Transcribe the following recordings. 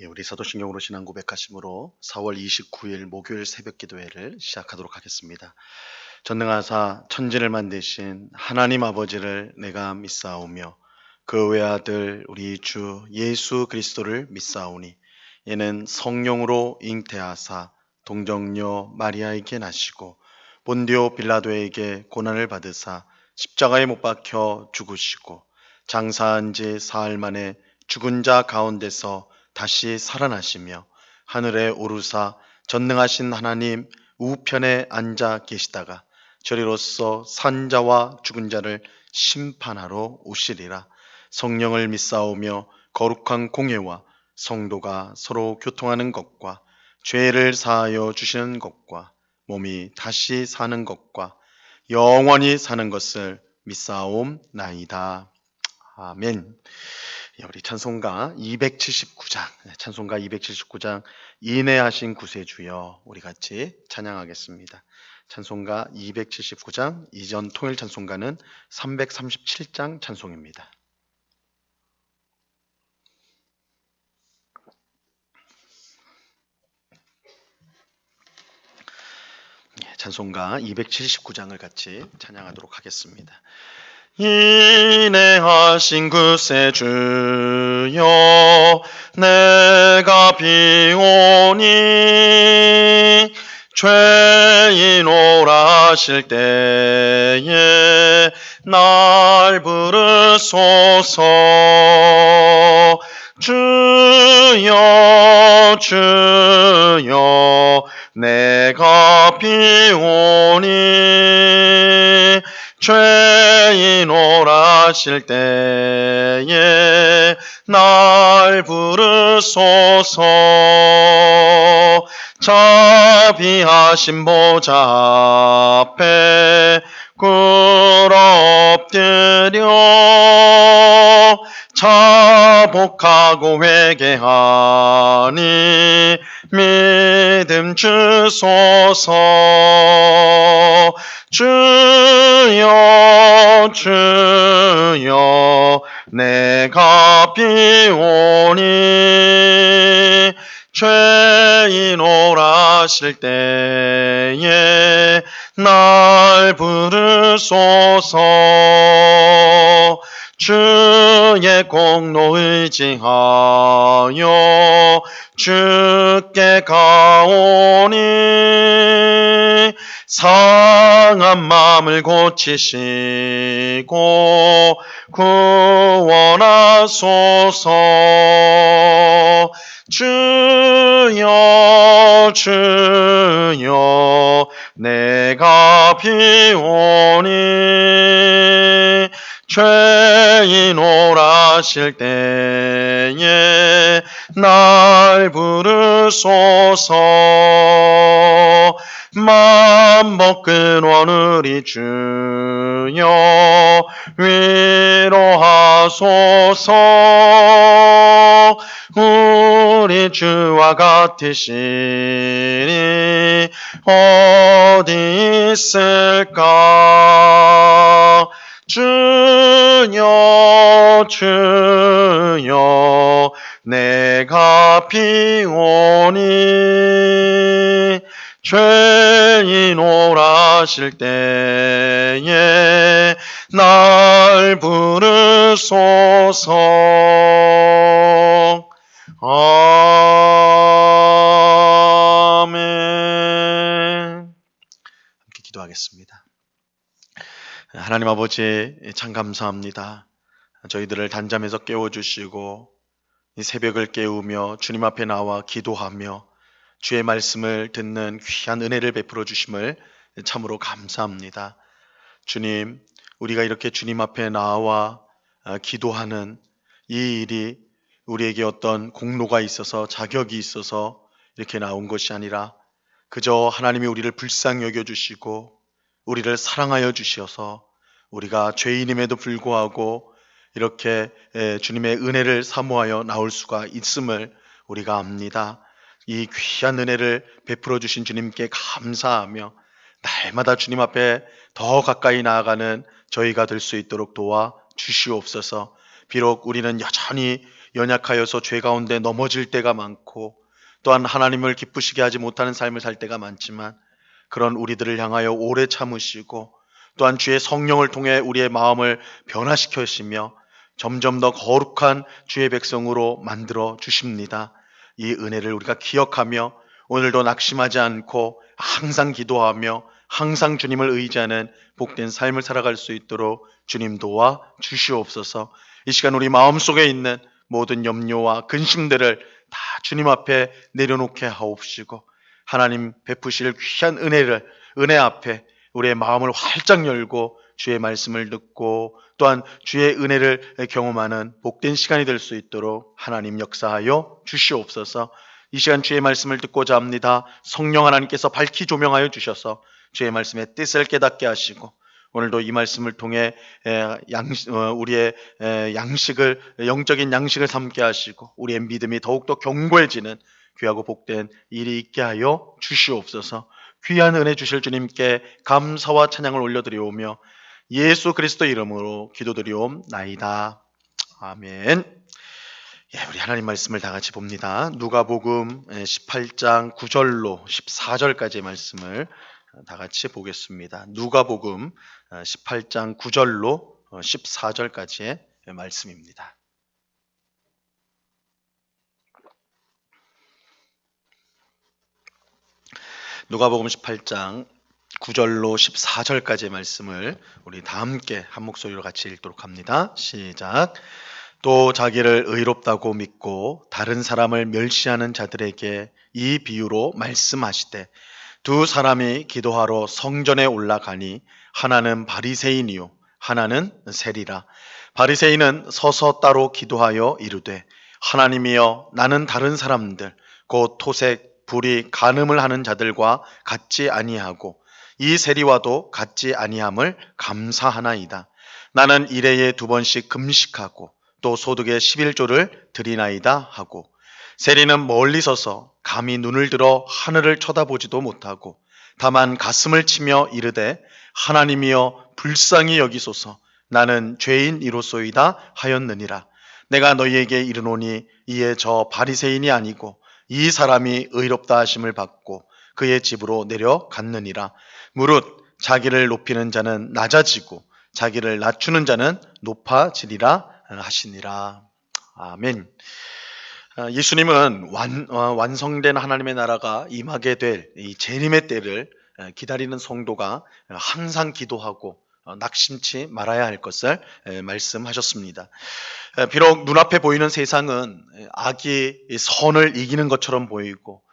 우리 사도신경으로 신앙 고백하심으로 4월 29일 목요일 새벽 기도회를 시작하도록 하겠습니다. 전능하사 천지를 만드신 하나님 아버지를 내가 믿사오며 그 외아들 우리 주 예수 그리스도를 믿사오니 이는 성령으로 잉태하사 동정녀 마리아에게 나시고 본디오 빌라도에게 고난을 받으사 십자가에 못 박혀 죽으시고 장사한 지 사흘 만에 죽은 자 가운데서 다시 살아나시며 하늘에 오르사 전능하신 하나님 우편에 앉아 계시다가 저리로서 산 자와 죽은 자를 심판하러 오시리라. 성령을 믿사오며 거룩한 공예와 성도가 서로 교통하는 것과 죄를 사하여 주시는 것과 몸이 다시 사는 것과 영원히 사는 것을 믿사옵나이다. 아멘. 우리 찬송가 279장 인내하신 구세주여 우리 같이 찬양하겠습니다. 찬송가 279장 이전 통일 찬송가는 337장 찬송입니다. 찬송가 279장을 같이 찬양하도록 하겠습니다. 인내하신 구세주여 내가 비오니 죄인 오라실 때에 날 부르소서. 주여 주여 내가 비오니 죄인 오라실 때에 날 부르소서. 자비하신 보좌 앞에 꿇어 엎드려 자복하고 회개하니 믿음 주소서. 주여 주여 내가 비오니 죄인 오라실 때에 날 부르소서. 주의 공로 의지하여 주께 가오니 상한 마음을 고치시고 구원하소서. 주여 주여 내가 비오니 죄인 오라실 때에 날 부르소서. 만복 근원 우리 주여 위로하소서. 우리 주와 같으시니 어디 있을까. 주여 주여 내가 비오니 죄인 오라실 때에 날 부르소서. 아멘. 함께 기도하겠습니다. 하나님 아버지 참 감사합니다. 저희들을 단잠에서 깨워주시고 이 새벽을 깨우며 주님 앞에 나와 기도하며 주의 말씀을 듣는 귀한 은혜를 베풀어 주심을 참으로 감사합니다. 주님, 우리가 이렇게 주님 앞에 나와 기도하는 이 일이 우리에게 어떤 공로가 있어서 자격이 있어서 이렇게 나온 것이 아니라 그저 하나님이 우리를 불쌍히 여겨주시고 우리를 사랑하여 주셔서 우리가 죄인임에도 불구하고 이렇게 주님의 은혜를 사모하여 나올 수가 있음을 우리가 압니다. 이 귀한 은혜를 베풀어 주신 주님께 감사하며 날마다 주님 앞에 더 가까이 나아가는 저희가 될 수 있도록 도와 주시옵소서. 비록 우리는 여전히 연약하여서 죄 가운데 넘어질 때가 많고 또한 하나님을 기쁘시게 하지 못하는 삶을 살 때가 많지만 그런 우리들을 향하여 오래 참으시고 또한 주의 성령을 통해 우리의 마음을 변화시켜시며 점점 더 거룩한 주의 백성으로 만들어 주십니다. 이 은혜를 우리가 기억하며 오늘도 낙심하지 않고 항상 기도하며 항상 주님을 의지하는 복된 삶을 살아갈 수 있도록 주님 도와 주시옵소서. 이 시간 우리 마음속에 있는 모든 염려와 근심들을 다 주님 앞에 내려놓게 하옵시고 하나님 베푸실 귀한 은혜 앞에 우리의 마음을 활짝 열고 주의 말씀을 듣고 또한 주의 은혜를 경험하는 복된 시간이 될 수 있도록 하나님 역사하여 주시옵소서. 이 시간 주의 말씀을 듣고자 합니다. 성령 하나님께서 밝히 조명하여 주셔서 주의 말씀의 뜻을 깨닫게 하시고 오늘도 이 말씀을 통해 우리의 영적인 양식을 삼게 하시고 우리의 믿음이 더욱더 견고해지는 귀하고 복된 일이 있게 하여 주시옵소서. 귀한 은혜 주실 주님께 감사와 찬양을 올려드리오며 예수 그리스도 이름으로 기도드리옵나이다. 아멘. 우리 하나님 말씀을 다 같이 봅니다. 누가복음 18장 9절로 14절까지의 말씀을 다 같이 보겠습니다. 누가복음 18장 9절로 14절까지의 말씀입니다. 누가복음 18장 9절로 14절까지의 말씀을 우리 다 함께 한 목소리로 같이 읽도록 합니다. 시작. 또 자기를 의롭다고 믿고 다른 사람을 멸시하는 자들에게 이 비유로 말씀하시되 두 사람이 기도하러 성전에 올라가니 하나는 바리새인이요 하나는 세리라. 바리새인은 서서 따로 기도하여 이르되 하나님이여 나는 다른 사람들 곧 토색 불이 간음을 하는 자들과 같지 아니하고 이 세리와도 같지 아니함을 감사하나이다. 나는 일해에 2번씩 금식하고 또 소득의 11조를 드리나이다 하고 세리는 멀리 서서 감히 눈을 들어 하늘을 쳐다보지도 못하고 다만 가슴을 치며 이르되 하나님이여 불쌍히 여기소서 나는 죄인이로소이다 하였느니라. 내가 너희에게 이르노니 이에 저 바리새인이 아니고 이 사람이 의롭다 하심을 받고 그의 집으로 내려갔느니라. 무릇 자기를 높이는 자는 낮아지고 자기를 낮추는 자는 높아지리라 하시니라. 아멘. 예수님은 완성된 하나님의 나라가 임하게 될 이 재림의 때를 기다리는 성도가 항상 기도하고 낙심치 말아야 할 것을 말씀하셨습니다. 비록 눈앞에 보이는 세상은 악이 선을 이기는 것처럼 보이고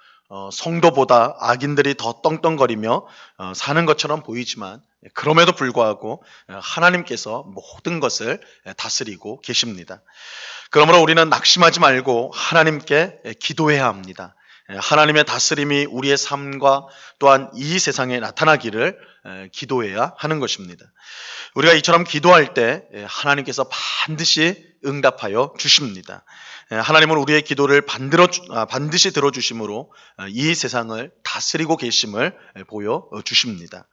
성도보다 악인들이 더 떵떵거리며 사는 것처럼 보이지만 그럼에도 불구하고 하나님께서 모든 것을 다스리고 계십니다. 그러므로 우리는 낙심하지 말고 하나님께 기도해야 합니다. 하나님의 다스림이 우리의 삶과 또한 이 세상에 나타나기를 기도해야 하는 것입니다. 우리가 이처럼 기도할 때 하나님께서 반드시 응답하여 주십니다. 하나님은 우리의 기도를 반드시 들어주심으로 이 세상을 다스리고 계심을 보여주십니다.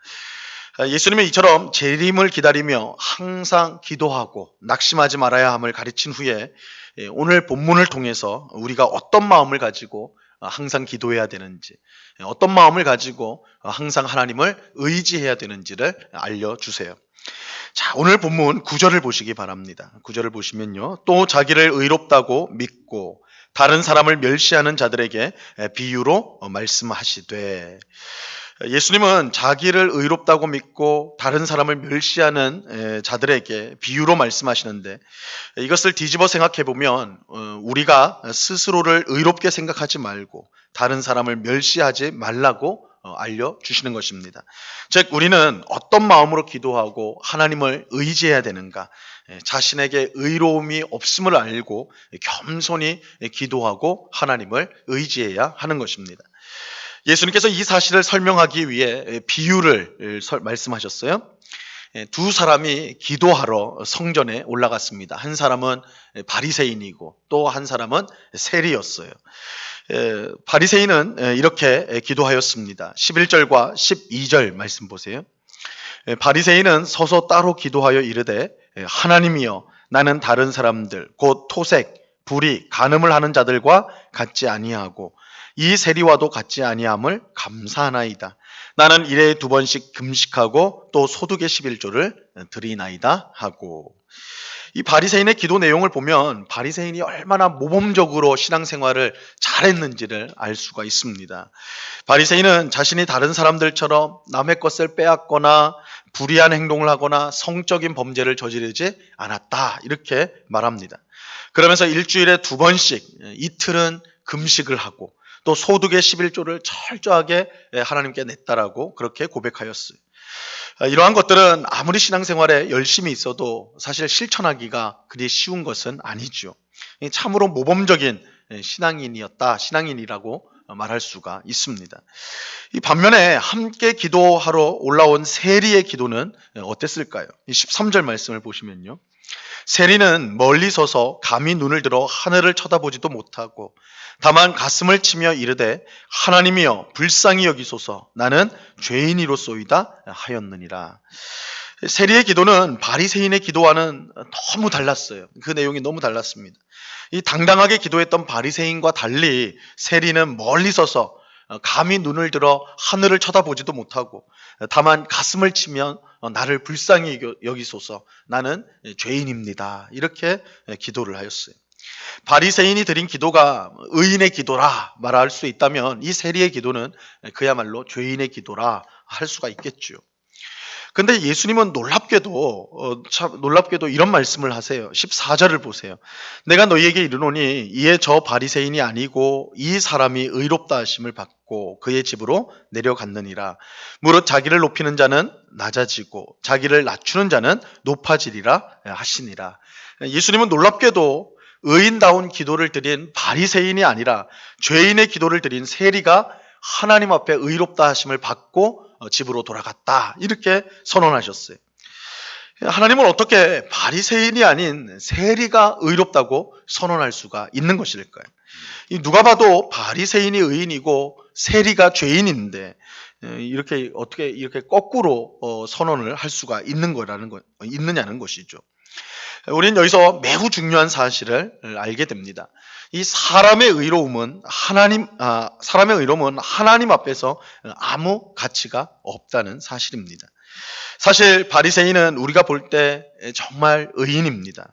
예수님은 이처럼 재림을 기다리며 항상 기도하고 낙심하지 말아야 함을 가르친 후에 오늘 본문을 통해서 우리가 어떤 마음을 가지고 항상 기도해야 되는지, 어떤 마음을 가지고 항상 하나님을 의지해야 되는지를 알려주세요. 자, 오늘 본문 9절을 보시기 바랍니다. 9절을 보시면요. 또 자기를 의롭다고 믿고 다른 사람을 멸시하는 자들에게 비유로 말씀하시되, 예수님은 자기를 의롭다고 믿고 다른 사람을 멸시하는 자들에게 비유로 말씀하시는데, 이것을 뒤집어 생각해 보면 우리가 스스로를 의롭게 생각하지 말고 다른 사람을 멸시하지 말라고 알려주시는 것입니다. 즉 우리는 어떤 마음으로 기도하고 하나님을 의지해야 되는가, 자신에게 의로움이 없음을 알고 겸손히 기도하고 하나님을 의지해야 하는 것입니다. 예수님께서 이 사실을 설명하기 위해 비유를 말씀하셨어요. 두 사람이 기도하러 성전에 올라갔습니다. 한 사람은 바리새인이고 또 한 사람은 세리였어요. 바리새인은 이렇게 기도하였습니다. 11절과 12절 말씀 보세요. 바리새인은 서서 따로 기도하여 이르되 하나님이여 나는 다른 사람들 곧 토색, 불이 간음을 하는 자들과 같지 아니하고 이 세리와도 같지 아니함을 감사하나이다. 나는 일에 2번씩 금식하고 또 소득의 11조를 드리나이다 하고, 이 바리새인의 기도 내용을 보면 바리새인이 얼마나 모범적으로 신앙생활을 잘했는지를 알 수가 있습니다. 바리새인은 자신이 다른 사람들처럼 남의 것을 빼앗거나 불의한 행동을 하거나 성적인 범죄를 저지르지 않았다, 이렇게 말합니다. 그러면서 일주일에 2번씩 이틀은 금식을 하고 또 소득의 11조를 철저하게 하나님께 냈다라고 그렇게 고백하였어요. 이러한 것들은 아무리 신앙생활에 열심히 있어도 사실 실천하기가 그리 쉬운 것은 아니죠. 참으로 모범적인 신앙인이라고 말할 수가 있습니다. 이 반면에 함께 기도하러 올라온 세리의 기도는 어땠을까요? 13절 말씀을 보시면요. 세리는 멀리 서서 감히 눈을 들어 하늘을 쳐다보지도 못하고 다만 가슴을 치며 이르되 하나님이여 불쌍히 여기소서 나는 죄인이로소이다 하였느니라. 세리의 기도는 바리새인의 기도와는 너무 달랐어요. 그 내용이 너무 달랐습니다. 이 당당하게 기도했던 바리새인과 달리 세리는 멀리 서서 감히 눈을 들어 하늘을 쳐다보지도 못하고 다만 가슴을 치면 나를 불쌍히 여기소서 나는 죄인입니다, 이렇게 기도를 하였어요. 바리새인이 드린 기도가 의인의 기도라 말할 수 있다면 이 세리의 기도는 그야말로 죄인의 기도라 할 수가 있겠죠. 근데 예수님은 놀랍게도 이런 말씀을 하세요. 14절을 보세요. 내가 너희에게 이르노니 이에 저 바리새인이 아니고 이 사람이 의롭다 하심을 받고 그의 집으로 내려갔느니라. 무릇 자기를 높이는 자는 낮아지고 자기를 낮추는 자는 높아지리라 하시니라. 예수님은 놀랍게도 의인다운 기도를 드린 바리새인이 아니라 죄인의 기도를 드린 세리가 하나님 앞에 의롭다 하심을 받고 집으로 돌아갔다, 이렇게 선언하셨어요. 하나님은 어떻게 바리새인이 아닌 세리가 의롭다고 선언할 수가 있는 것일까요? 누가 봐도 바리새인이 의인이고 세리가 죄인인데 어떻게 이렇게 거꾸로 선언을 할 수가 있느냐는 것이죠. 우리는 여기서 매우 중요한 사실을 알게 됩니다. 이 사람의 의로움은 하나님 앞에서 아무 가치가 없다는 사실입니다. 사실 바리새인은 우리가 볼 때 정말 의인입니다.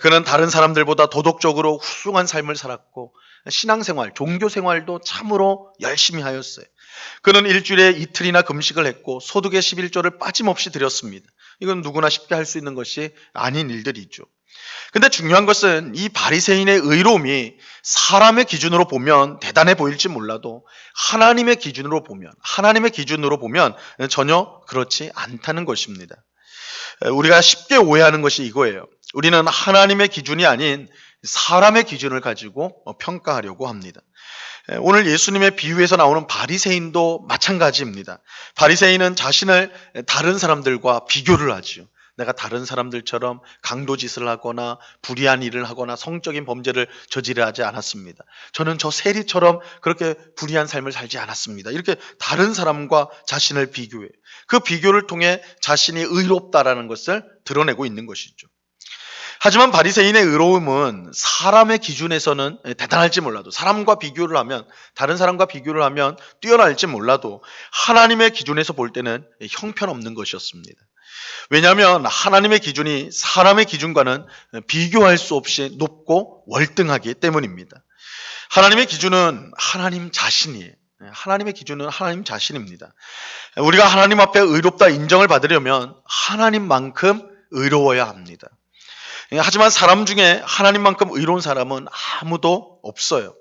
그는 다른 사람들보다 도덕적으로 훌륭한 삶을 살았고 신앙생활, 종교생활도 참으로 열심히 하였어요. 그는 일주일에 이틀이나 금식을 했고 소득의 11조를 빠짐없이 드렸습니다. 이건 누구나 쉽게 할 수 있는 것이 아닌 일들이죠. 근데 중요한 것은 이 바리새인의 의로움이 사람의 기준으로 보면 대단해 보일지 몰라도 하나님의 기준으로 보면 전혀 그렇지 않다는 것입니다. 우리가 쉽게 오해하는 것이 이거예요. 우리는 하나님의 기준이 아닌 사람의 기준을 가지고 평가하려고 합니다. 오늘 예수님의 비유에서 나오는 바리새인도 마찬가지입니다. 바리새인은 자신을 다른 사람들과 비교를 하지요. 내가 다른 사람들처럼 강도짓을 하거나 불의한 일을 하거나 성적인 범죄를 저지르지 않았습니다. 저는 저 세리처럼 그렇게 불의한 삶을 살지 않았습니다. 이렇게 다른 사람과 자신을 비교해요. 그 비교를 통해 자신이 의롭다라는 것을 드러내고 있는 것이죠. 하지만 바리새인의 의로움은 사람의 기준에서는 대단할지 몰라도 다른 사람과 비교를 하면 뛰어날지 몰라도 하나님의 기준에서 볼 때는 형편없는 것이었습니다. 왜냐하면 하나님의 기준이 사람의 기준과는 비교할 수 없이 높고 월등하기 때문입니다. 하나님의 기준은 하나님 자신이에요. 하나님의 기준은 하나님 자신입니다. 우리가 하나님 앞에 의롭다 인정을 받으려면 하나님만큼 의로워야 합니다. 하지만 사람 중에 하나님만큼 의로운 사람은 아무도 없어요.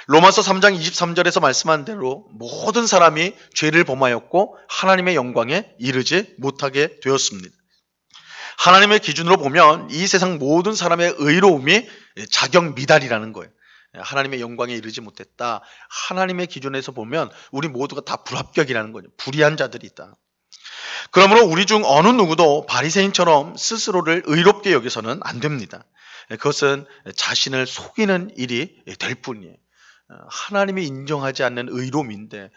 로마서 3장 23절에서 말씀한 대로 모든 사람이 죄를 범하였고 하나님의 영광에 이르지 못하게 되었습니다. 하나님의 기준으로 보면 이 세상 모든 사람의 의로움이 자격 미달이라는 거예요. 하나님의 영광에 이르지 못했다. 하나님의 기준에서 보면 우리 모두가 다 불합격이라는 거죠. 불의한 자들이다. 그러므로 우리 중 어느 누구도 바리새인처럼 스스로를 의롭게 여겨서는 안 됩니다. 그것은 자신을 속이는 일이 될 뿐이에요. 하나님이 인정하지 않는 의로움인데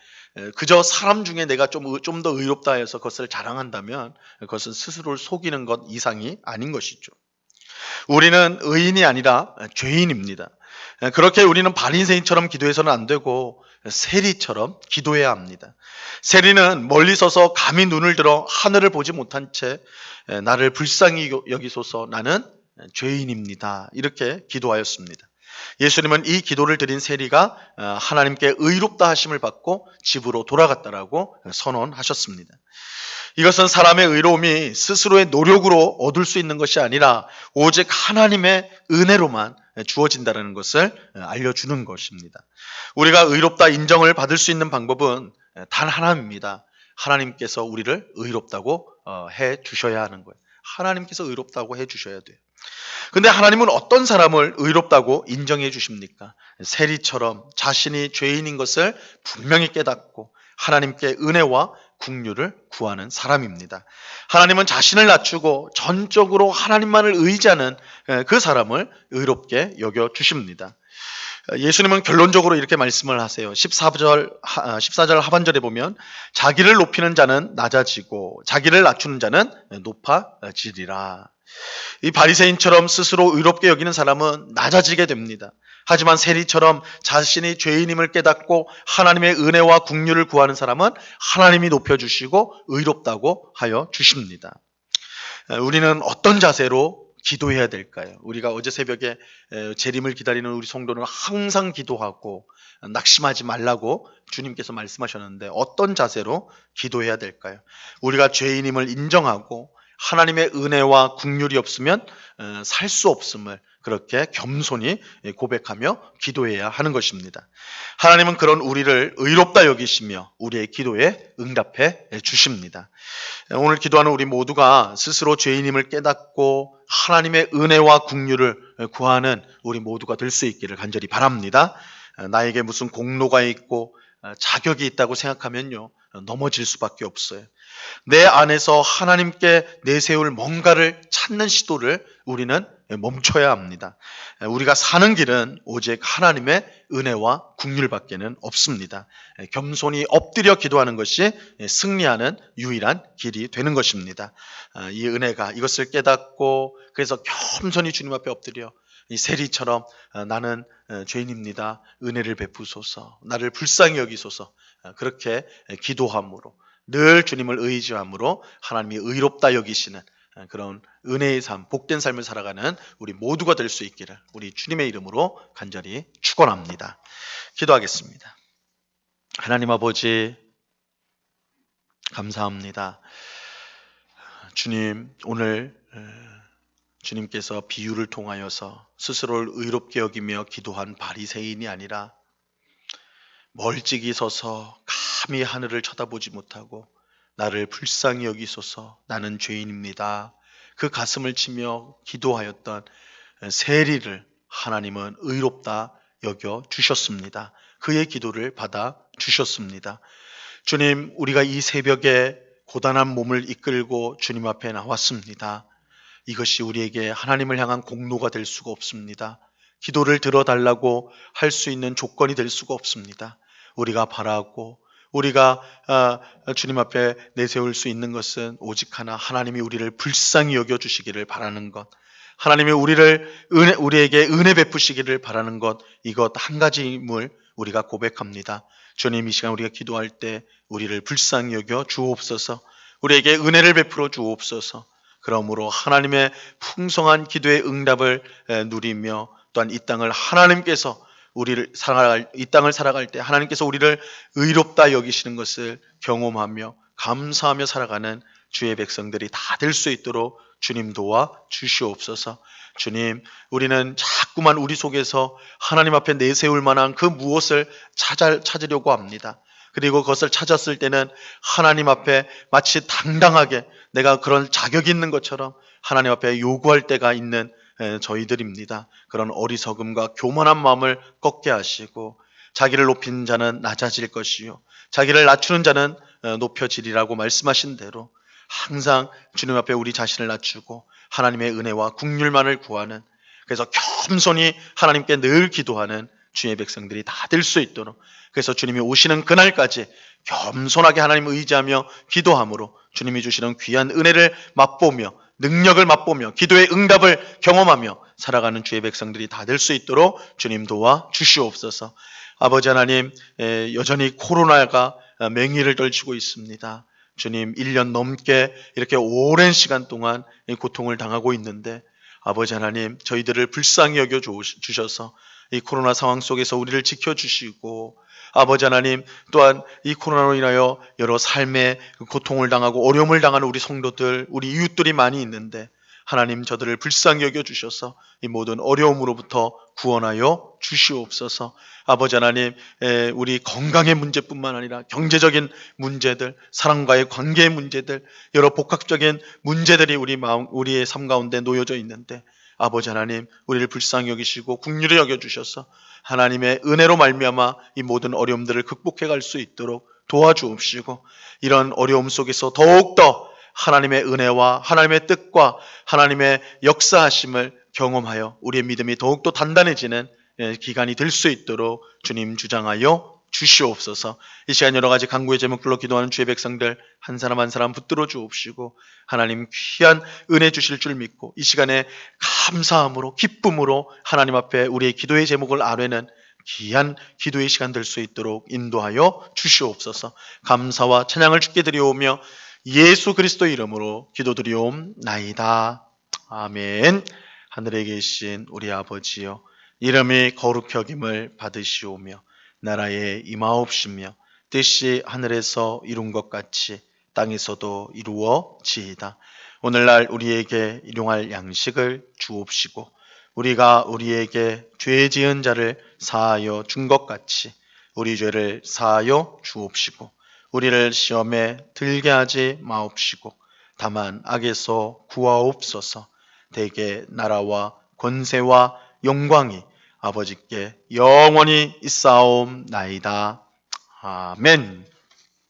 그저 사람 중에 내가 좀 더 의롭다 해서 그것을 자랑한다면 그것은 스스로를 속이는 것 이상이 아닌 것이죠. 우리는 의인이 아니라 죄인입니다. 그렇게 우리는 바리새인처럼 기도해서는 안 되고 세리처럼 기도해야 합니다. 세리는 멀리 서서 감히 눈을 들어 하늘을 보지 못한 채 나를 불쌍히 여기소서, 나는 죄인입니다, 이렇게 기도하였습니다. 예수님은 이 기도를 드린 세리가 하나님께 의롭다 하심을 받고 집으로 돌아갔다라고 선언하셨습니다. 이것은 사람의 의로움이 스스로의 노력으로 얻을 수 있는 것이 아니라 오직 하나님의 은혜로만 주어진다는 것을 알려주는 것입니다. 우리가 의롭다 인정을 받을 수 있는 방법은 단 하나입니다. 하나님께서 우리를 의롭다고 해 주셔야 하는 거예요. 하나님께서 의롭다고 해 주셔야 돼요. 근데 하나님은 어떤 사람을 의롭다고 인정해 주십니까? 세리처럼 자신이 죄인인 것을 분명히 깨닫고 하나님께 은혜와 긍휼을 구하는 사람입니다. 하나님은 자신을 낮추고 전적으로 하나님만을 의지하는 그 사람을 의롭게 여겨 주십니다. 예수님은 결론적으로 이렇게 말씀을 하세요. 14절 하반절에 보면 자기를 높이는 자는 낮아지고 자기를 낮추는 자는 높아지리라. 이 바리새인처럼 스스로 의롭게 여기는 사람은 낮아지게 됩니다. 하지만 세리처럼 자신이 죄인임을 깨닫고 하나님의 은혜와 긍휼을 구하는 사람은 하나님이 높여주시고 의롭다고 하여 주십니다. 우리는 어떤 자세로 기도해야 될까요? 우리가 어제 새벽에 재림을 기다리는 우리 성도는 항상 기도하고 낙심하지 말라고 주님께서 말씀하셨는데, 어떤 자세로 기도해야 될까요? 우리가 죄인임을 인정하고 하나님의 은혜와 긍휼이 없으면 살 수 없음을 그렇게 겸손히 고백하며 기도해야 하는 것입니다. 하나님은 그런 우리를 의롭다 여기시며 우리의 기도에 응답해 주십니다. 오늘 기도하는 우리 모두가 스스로 죄인임을 깨닫고 하나님의 은혜와 긍휼을 구하는 우리 모두가 될 수 있기를 간절히 바랍니다. 나에게 무슨 공로가 있고 자격이 있다고 생각하면요, 넘어질 수밖에 없어요. 내 안에서 하나님께 내세울 뭔가를 찾는 시도를 우리는 멈춰야 합니다. 우리가 사는 길은 오직 하나님의 은혜와 긍휼밖에는 없습니다. 겸손히 엎드려 기도하는 것이 승리하는 유일한 길이 되는 것입니다. 이 은혜가, 이것을 깨닫고 그래서 겸손히 주님 앞에 엎드려 이 세리처럼 나는 죄인입니다, 은혜를 베푸소서, 나를 불쌍히 여기소서, 그렇게 기도함으로 늘 주님을 의지함으로 하나님이 의롭다 여기시는 그런 은혜의 삶, 복된 삶을 살아가는 우리 모두가 될 수 있기를 우리 주님의 이름으로 간절히 축원합니다. 기도하겠습니다. 하나님 아버지, 감사합니다. 주님, 오늘 주님께서 비유를 통하여서 스스로를 의롭게 여기며 기도한 바리새인이 아니라 멀찍이 서서 감히 하늘을 쳐다보지 못하고 나를 불쌍히 여기소서, 나는 죄인입니다, 그 가슴을 치며 기도하였던 세리를 하나님은 의롭다 여겨 주셨습니다. 그의 기도를 받아 주셨습니다. 주님, 우리가 이 새벽에 고단한 몸을 이끌고 주님 앞에 나왔습니다. 이것이 우리에게 하나님을 향한 공로가 될 수가 없습니다. 기도를 들어달라고 할 수 있는 조건이 될 수가 없습니다. 우리가 바라고 우리가 주님 앞에 내세울 수 있는 것은 오직 하나, 하나님이 우리를 불쌍히 여겨주시기를 바라는 것, 하나님이 우리에게 은혜 베푸시기를 바라는 것, 이것 한 가지임을 우리가 고백합니다. 주님, 이 시간 우리가 기도할 때 우리를 불쌍히 여겨 주옵소서, 우리에게 은혜를 베풀어 주옵소서. 그러므로 하나님의 풍성한 기도의 응답을 누리며 또한 이 땅을 하나님께서 이 땅을 살아갈 때 하나님께서 우리를 의롭다 여기시는 것을 경험하며 감사하며 살아가는 주의 백성들이 다 될 수 있도록 주님 도와 주시옵소서. 주님, 우리는 자꾸만 우리 속에서 하나님 앞에 내세울 만한 그 무엇을 찾으려고 합니다. 그리고 그것을 찾았을 때는 하나님 앞에 마치 당당하게 내가 그런 자격이 있는 것처럼 하나님 앞에 요구할 때가 있는 저희들입니다. 그런 어리석음과 교만한 마음을 꺾게 하시고 자기를 높인 자는 낮아질 것이요 자기를 낮추는 자는 높여지리라고 말씀하신 대로 항상 주님 앞에 우리 자신을 낮추고 하나님의 은혜와 긍휼만을 구하는, 그래서 겸손히 하나님께 늘 기도하는 주의 백성들이 다 될 수 있도록, 그래서 주님이 오시는 그날까지 겸손하게 하나님을 의지하며 기도함으로 주님이 주시는 귀한 은혜를 맛보며 능력을 맛보며 기도의 응답을 경험하며 살아가는 주의 백성들이 다 될 수 있도록 주님 도와 주시옵소서. 아버지 하나님, 여전히 코로나가 맹위를 떨치고 있습니다. 주님, 1년 넘게 이렇게 오랜 시간 동안 이 고통을 당하고 있는데 아버지 하나님, 저희들을 불쌍히 여겨 주셔서 이 코로나 상황 속에서 우리를 지켜주시고, 아버지 하나님, 또한 이 코로나로 인하여 여러 삶의 고통을 당하고 어려움을 당하는 우리 성도들, 우리 이웃들이 많이 있는데 하나님, 저들을 불쌍히 여겨 주셔서 이 모든 어려움으로부터 구원하여 주시옵소서. 아버지 하나님, 우리 건강의 문제뿐만 아니라 경제적인 문제들, 사랑과의 관계의 문제들, 여러 복합적인 문제들이 우리의 삶 가운데 놓여져 있는데 아버지 하나님, 우리를 불쌍히 여기시고 긍휼히 여겨 주셔서 하나님의 은혜로 말미암아 이 모든 어려움들을 극복해 갈 수 있도록 도와주옵시고, 이런 어려움 속에서 더욱더 하나님의 은혜와 하나님의 뜻과 하나님의 역사하심을 경험하여 우리의 믿음이 더욱더 단단해지는 기간이 될 수 있도록 주님 주장하여 주시옵소서. 이 시간 여러 가지 간구의 제목들로 기도하는 주의 백성들 한 사람 한 사람 붙들어 주옵시고, 하나님 귀한 은혜 주실 줄 믿고 이 시간에 감사함으로 기쁨으로 하나님 앞에 우리의 기도의 제목을 아뢰는 귀한 기도의 시간 될 수 있도록 인도하여 주시옵소서. 감사와 찬양을 주께 드리오며 예수 그리스도의 이름으로 기도드리옵나이다. 아멘. 하늘에 계신 우리 아버지여, 이름이 거룩히 여김을 받으시오며 나라에 임하옵시며 뜻이 하늘에서 이룬 것 같이 땅에서도 이루어지이다. 오늘날 우리에게 일용할 양식을 주옵시고 우리가 우리에게 죄 지은 자를 사하여 준 것 같이 우리 죄를 사하여 주옵시고 우리를 시험에 들게 하지 마옵시고 다만 악에서 구하옵소서. 대개 나라와 권세와 영광이 아버지께 영원히 있사옵나이다. 아멘.